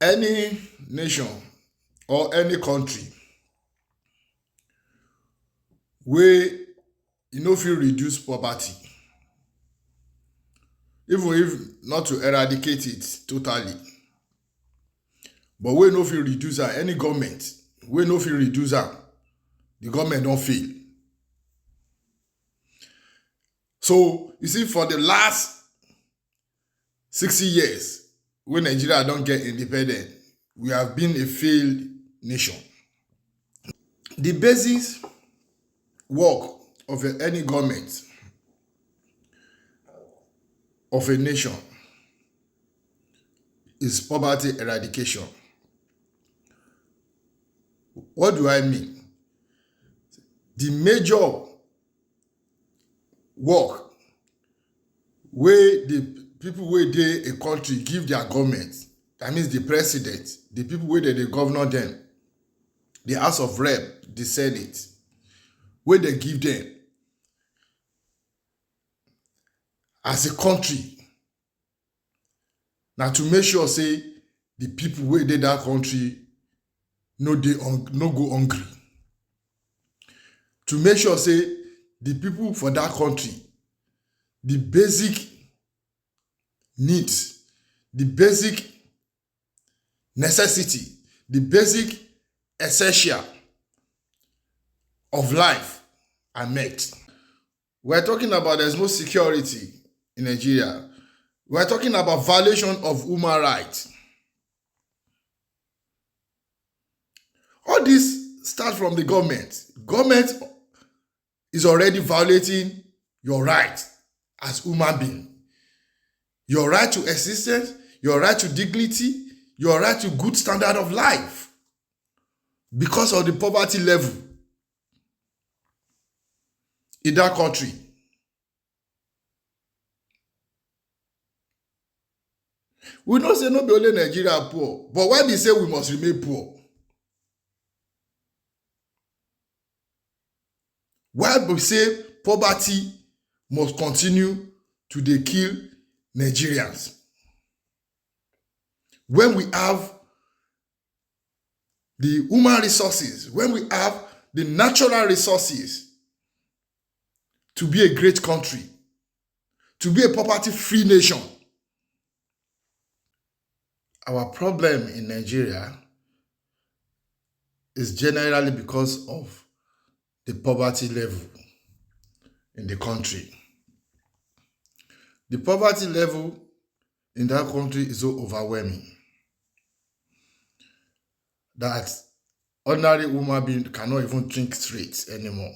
Any nation or any country wey fit reduce poverty, even if not to eradicate it totally, but wey no fit reduce am, any government wey no fit reduce am, the government don fail. So you see, for the last 60 years wey Nigeria don get independent, we have been a failed nation. The basic work of any government of a nation is poverty eradication. What do I mean? The major work wey the people wey dey a country give their government, that means the president, the people wey dey govern them, the House of Rep, the Senate, wey dey give them as a country, na to make sure say the people wey dey that country no go hungry. To make sure say the people for that country, the basic needs, the basic necessity, the basic essential of life are met. We're talking about there's no security in Nigeria. We're talking about violation of human rights. All this starts from the government. Government is already violating your right as human being. Your right to existence, your right to dignity, your right to good standard of life, because of the poverty level in that country. We know say no be only Nigeria poor, but why be say we must remain poor? Why be say poverty must continue to dey kill Nigerians when we have the human resources, when we have the natural resources to be a great country, to be a poverty-free nation? Our problem in Nigeria is generally because of the poverty level in the country. The poverty level in that country is so overwhelming that ordinary human being cannot even think straight anymore.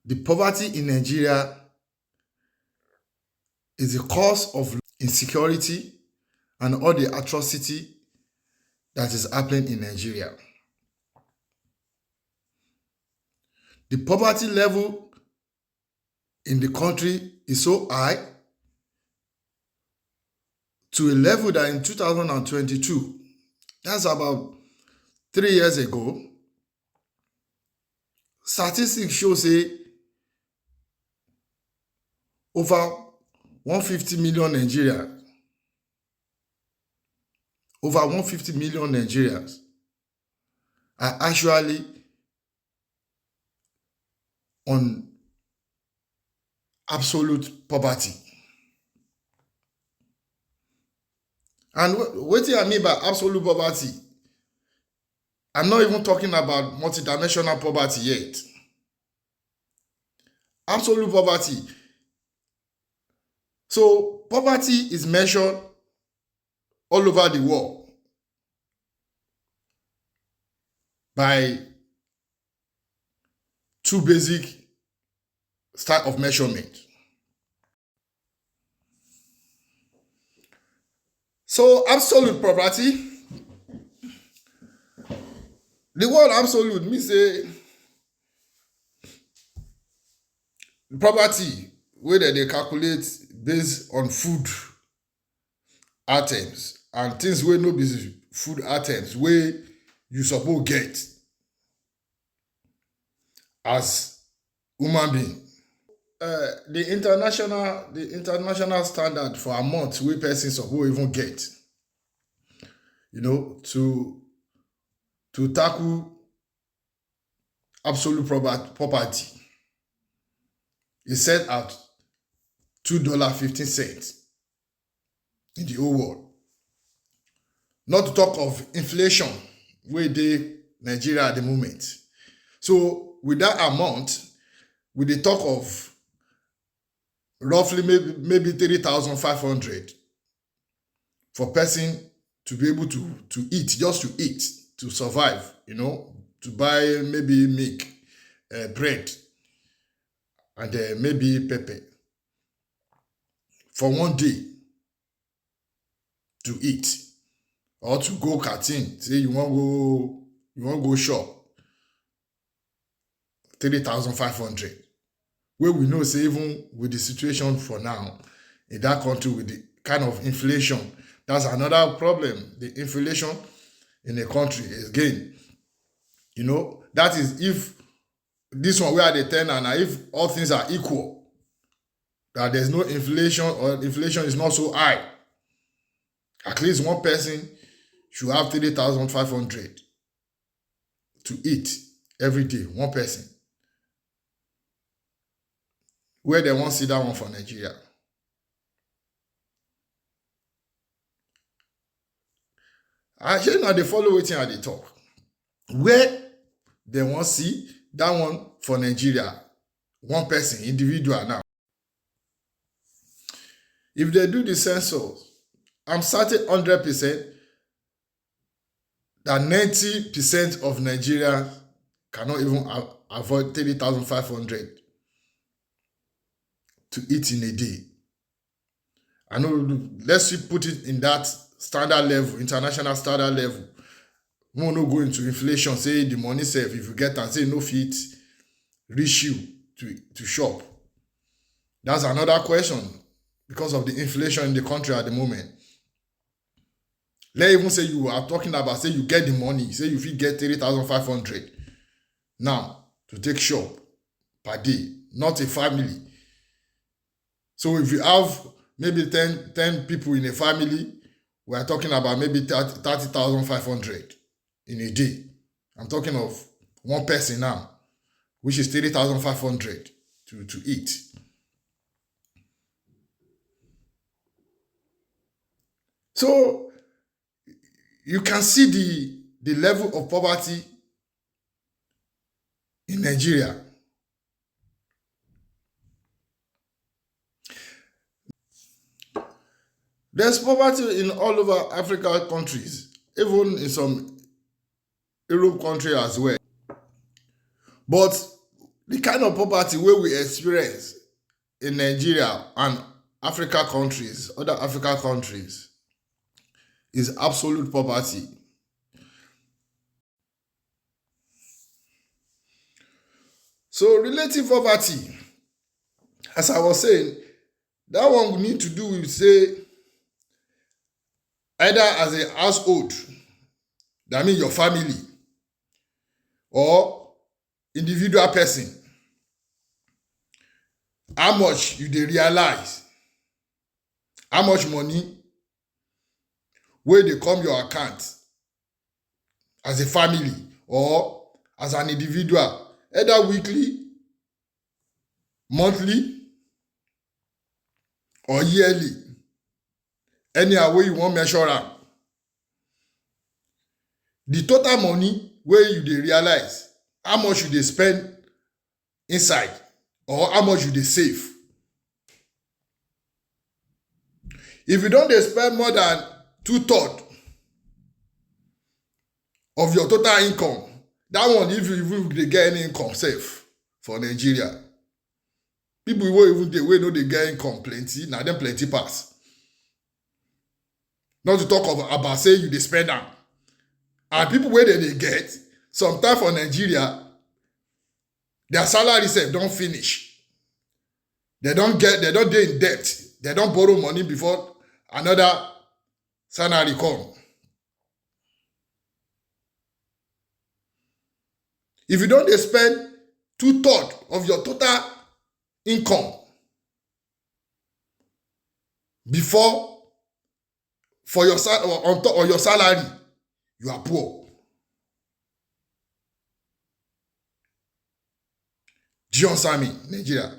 The poverty in Nigeria is the cause of insecurity and all the atrocity that is happening in Nigeria. The poverty level in the country is so high to a level that in 2022, that's about 3 years ago, statistics show say over 150 million Nigerians, are actually on absolute poverty. And what I mean by absolute poverty, I'm not even talking about multidimensional poverty yet. Absolute poverty. So poverty is measured all over the world by two basic styles of measurement. So absolute poverty, the word absolute means say poverty wey dem dey calculate based on food items and things wey no be food items wey you suppose get as human being. the international standard for amount wey person suppose even get, to tackle absolute poverty is set at $2.15 in the whole world. Not to talk of inflation wey dey Nigeria at the moment. So with that amount, we dey talk of roughly maybe 3,500 for person to be able to eat, just to eat, to survive, to buy maybe milk, bread, and maybe pepper for one day to eat, or to go canteen, say you wan go shop, 3,500. Wey we know say even with the situation for now in that country, with the kind of inflation, that's another problem. The inflation in the country again, that is if this one wey I dey tell now, if all things are equal, that there's no inflation, or inflation is not so high, at least one person should have 3,500 to eat every day, one person. Where they wan see that one for Nigeria? Shey una dey follow wetin I dey talk? Where they wan see that one for Nigeria? One person, individual now. If they do the census, I'm certain 100% that 90% of Nigerians cannot even avoid 3,500 to eat in a day. I know, let's put it in that standard level, international standard level. We will not go into inflation, say the money sef, if you get and say no fit reach you to shop. That's another question because of the inflation in the country at the moment. Let's even say you are talking about, say you get the money, say you fit get 3,500 now to take shop per day, not a family. So if you have maybe 10 people in a family, we are talking about maybe 30,500 in a day. I'm talking of one person now, which is 3,500 to eat. So you can see the level of poverty in Nigeria. There's poverty in all over Africa countries, even in some Europe countries as well. But the kind of poverty where we experience in Nigeria and Africa countries, other African countries, is absolute poverty. So relative poverty, as I was saying, that one we need to do with, say, either as a household, that means your family, or individual person, how much you dey realize, how much money wey dey come your account as a family or as an individual, either weekly, monthly, or yearly, anyhow wey you wan measure am. The total money wey you dey realize, how much you dey spend inside, or how much you dey save. If you don dey spend more than 2/3 of your total income, that one, if you even dey get any income sef for Nigeria, people wey even dey wey no dey get income plenty, na dem plenty pass. Not to talk of about say you dey spend am. And people wey dey get, sometimes for Nigeria, their salary sef don finish. They don dey in debt. They don borrow money before another salary come. If you don dey spend 2/3 of your total income before for your on top of your salary, you are poor. Do you understand me, Nigeria?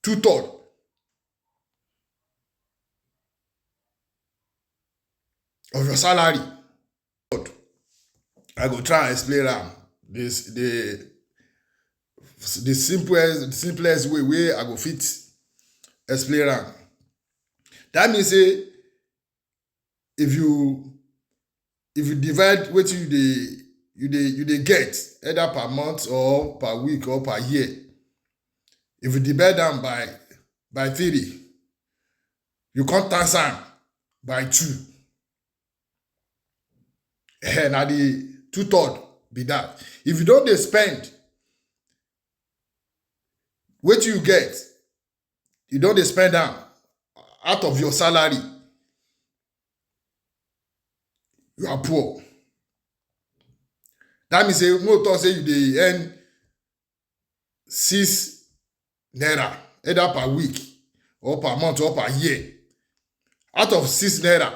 2/3 of your salary. I go try and explain this the simplest way I go fit explain am. That means say if you divide wetin you dey get either per month or per week or per year, if you divide am by 3, you come times am by 2. Na the 2/3 be that. If you don dey spend wetin you get, you don dey spend am out of your salary, you are poor. That means say no talk say you dey earn 6 naira either per week or per month or per year. Out of 6 naira,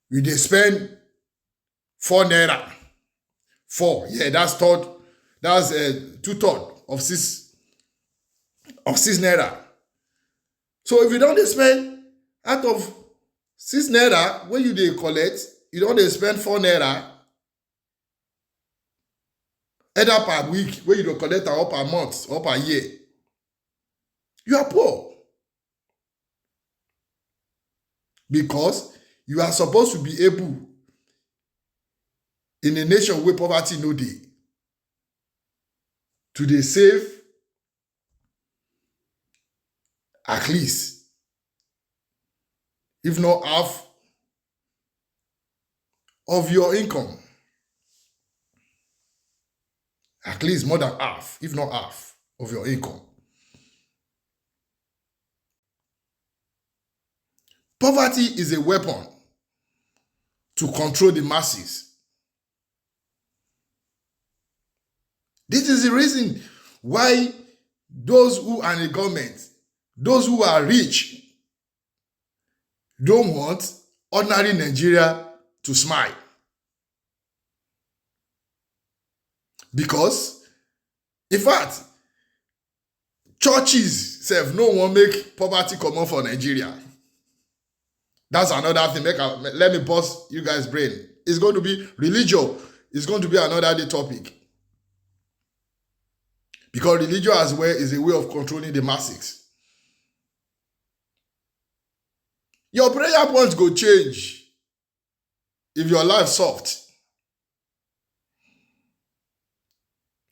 you dey spend 4 naira. 4, yeah, that's 2/3 of 6 naira. So if you don dey spend out of 6 naira wey you dey collect, you don dey spend 4 naira either per week wey you dey collect am or per month or per year, you are poor. Because you are supposed to be able, in a nation where poverty no dey, to dey save at least, if not half of your income. At least more than half, if not half of your income. Poverty is a weapon to control the masses. This is the reason why those who are in the government, those who are rich, don't want ordinary Nigeria to smile. Because, in fact, churches sef no wan make poverty comot for Nigeria. That's another thing. Let me burst you guys' brain. It's going to be religion. It's going to be another day topic. Because religion as well is a way of controlling the masses. Your prayer points go change if your life soft.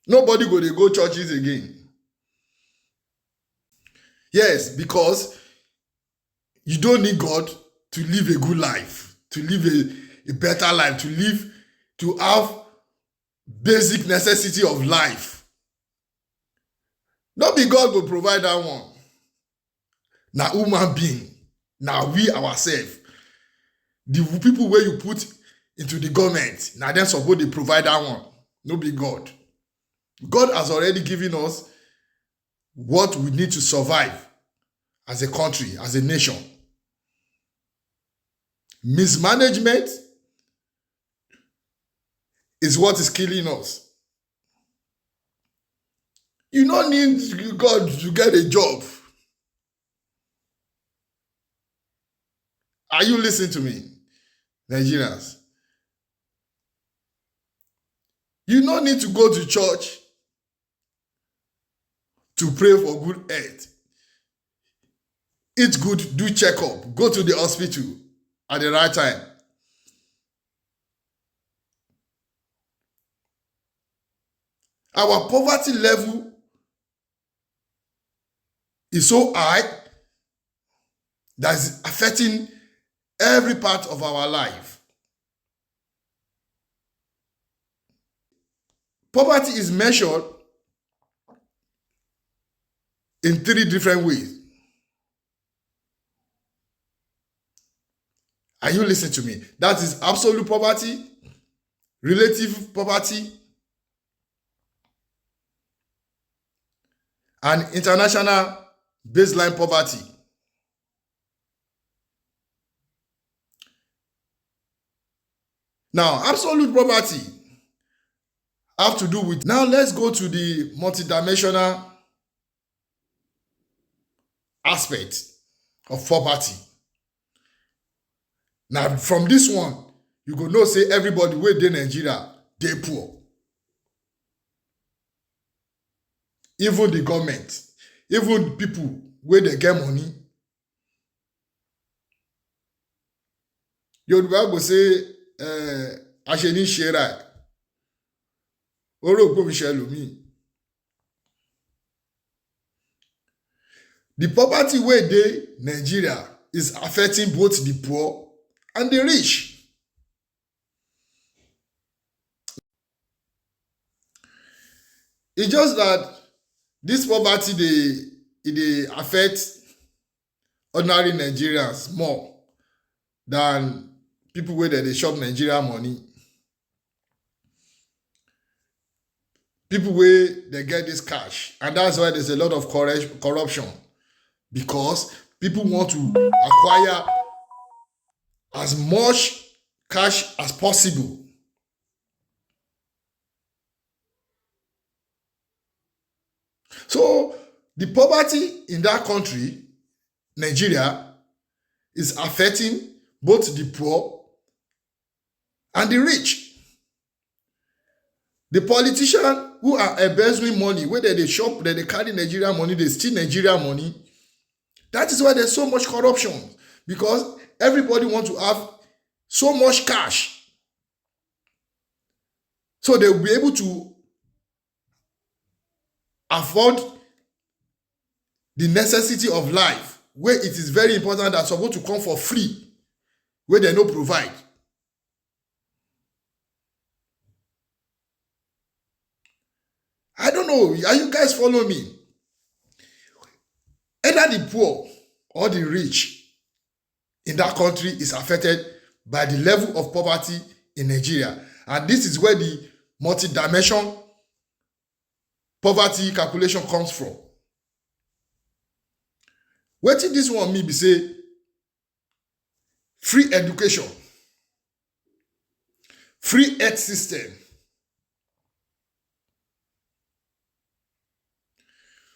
Nobody go dey go churches again. Yes, because you don't need God to live a good life, to live a better life, to have basic necessity of life. Not be God will provide that one. Now human being, now we ourselves, the people where you put into the government, now them suppose they provide that one. No be God. God has already given us what we need to survive as a country, as a nation. Mismanagement is what is killing us. You don't need God to get a job. Are you listening to me, Nigerians? You don't need to go to church to pray for good health. Eat good, do checkup, go to the hospital at the right time. Our poverty level is so high that it's affecting every part of our life. Poverty is measured in 3 different ways. Are you listening to me? That is absolute poverty, relative poverty, and international baseline poverty. Now, absolute poverty have to do with, now let's go to the multidimensional aspect of poverty. Now, from this one, you go know say everybody wey dey Nigeria dey poor. Even the government, even people wey dey get money. Yoruba go say, Asheni Shera, Oro Gomishelomi. The poverty wey dey Nigeria is affecting both the poor and the rich. It's just that this poverty dey affect ordinary Nigerians more than people wey dey chop Nigeria money. People wey dey get this cash, and that's why there's a lot of corruption, because people want to acquire as much cash as possible. So the poverty in that country, Nigeria, is affecting both the poor and the rich. The politicians who are embezzling money, whether they shop, they carry Nigerian money, they steal Nigerian money. That is why there's so much corruption, because everybody wants to have so much cash. So they will be able to afford the necessity of life, where it is very important that's supposed to come for free, where they no provide. I don't know, are you guys following me? Either the poor or the rich in that country is affected by the level of poverty in Nigeria. And this is where the multi-dimension poverty calculation comes from. Wetin this one mean be say free education, free health system,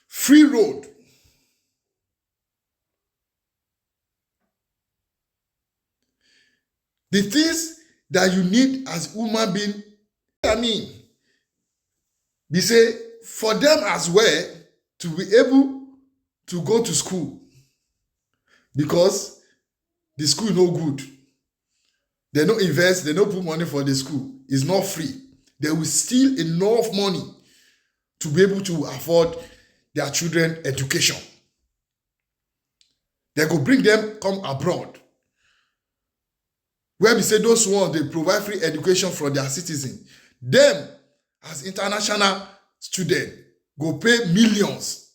free road, the things that you need as human being, be say for them as well to be able to go to school, because the school no good. They no invest, they no put money for the school. It's not free. They will steal enough money to be able to afford their children education. They go bring them come abroad, where we say those ones, they provide free education for their citizens. Them, as international students, go pay millions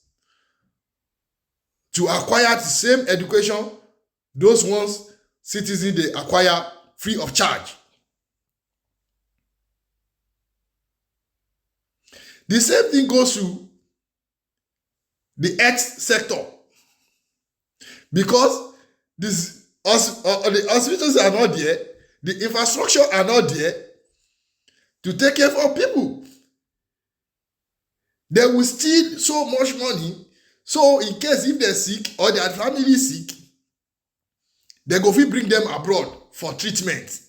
to acquire the same education those ones citizens they acquire free of charge. The same thing goes to the health sector, because the hospitals are not there, the infrastructure are not there to take care of people. They will steal so much money, so in case if they're sick or their family is sick, they go fit bring them abroad for treatment,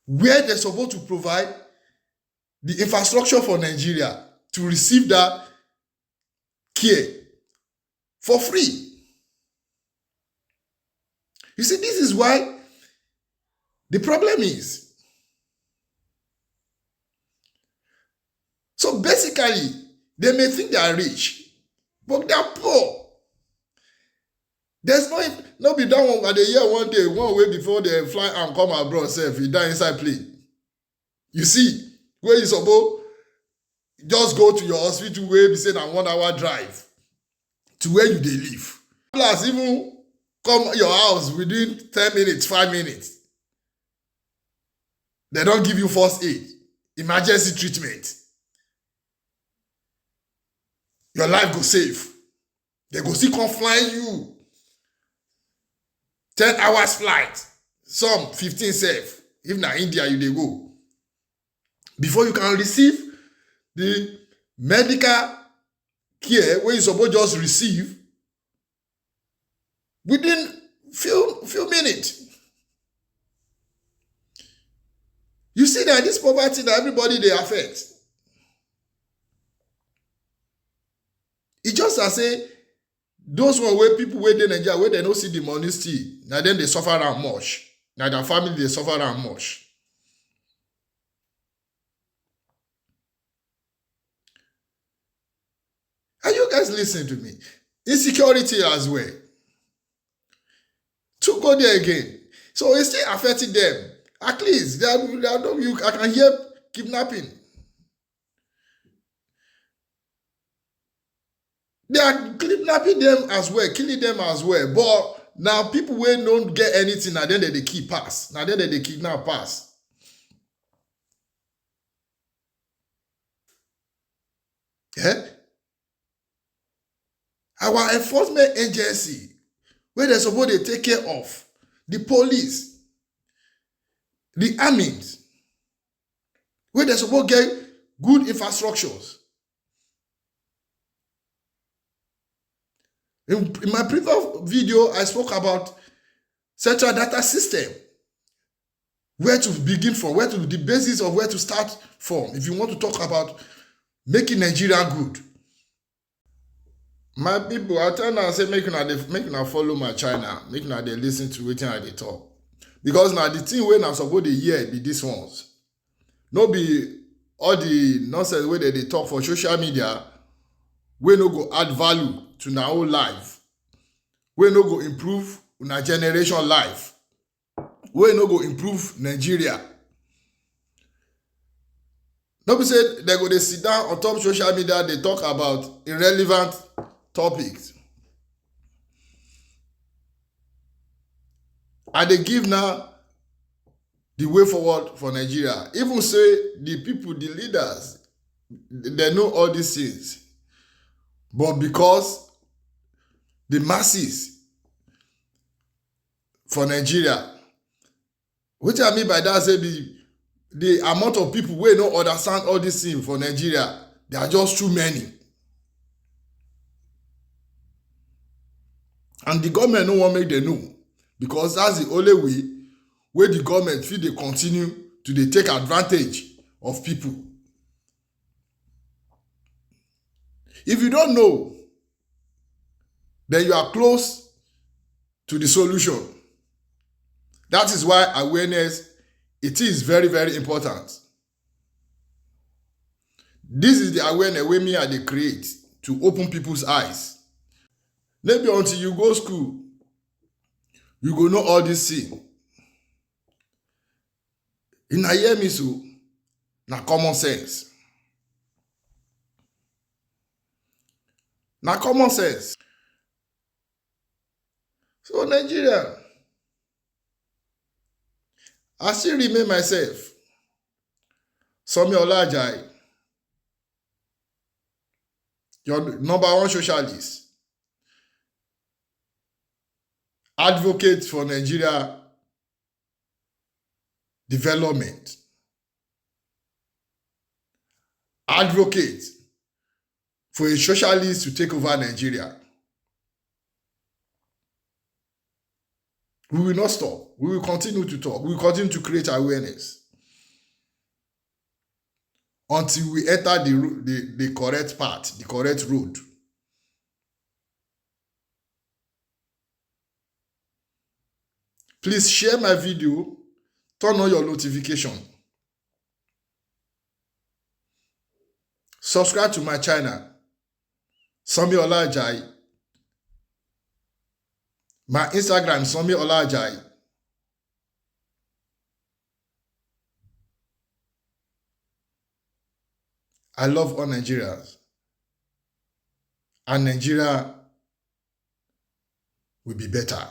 where they're supposed to provide the infrastructure for Nigeria to receive that care for free. You see, this is why the problem is. So basically, they may think they are rich, but they are poor. There's no be that one at the year one day, one way before they fly and come abroad, self, he die inside plane. You see, where you supposed just go to your hospital where you say that 1 hour drive to where you dey live. Plus, even come your house within 10 minutes, 5 minutes. They don't give you first aid, emergency treatment. your life go safe. They go still come fly you 10 hours flight, some 15 safe. If na India you dey go, before you can receive the medical care wey you suppose just receive within few minutes. You see that this poverty that everybody dey affect. E just as say those one wey people wey dey Nigeria wey dem no see the money still, na dem dey suffer am much. Na their family dey suffer am much. Are you guys listening to me? Insecurity as well. To go there again. So it's still affecting them. At least I can hear kidnapping. They are kidnapping them as well, killing them as well. But now people wey don't get anything, na then they keep pass. Na then they kidnap pass. Yeah? Our enforcement agency, where they're supposed to take care of, the police, the armies, where they're supposed to get good infrastructures. In my previous video, I spoke about central data system. Where to begin from, where to the basis of where to start from. If you want to talk about making Nigeria good. My people, I tell now say make una follow my channel, make una dey listen to wetin I dey talk. Because now the thing wey na suppose dey hear be this ones. No be all the nonsense wey they talk for social media, wey no go add value to una own life, wey no go improve una generation life, wey no go improve Nigeria. No be say they go dey sit down on top social media, they talk about irrelevant topics. And they give now the way forward for Nigeria. Even say the people, the leaders, they know all these things. But because the masses for Nigeria, which I mean by that, say the amount of people wey no understand all these things for Nigeria, they are just too many. And the government no wan make them know, because that's the only way where the government fit dey continue to dey take advantage of people. If you don't know, then you are close to the solution. That is why awareness, it is very, very important. This is the awareness wey me I dey create to open people's eyes. Maybe until you go school, you go know all this thing. Una hear me so? Na common sense. Na common sense. So Nigeria, I still remain myself, Somi Olajayi, your number one socialist, advocate for Nigeria development, advocate for a socialist to take over Nigeria. We will not stop. We will continue to talk. We will continue to create awareness until we enter the correct path, the correct road. Please share my video, turn on your notification. Subscribe to my channel, Somi Olajayi. My Instagram, Somi Olajayi. I love all Nigerians. And Nigeria will be better.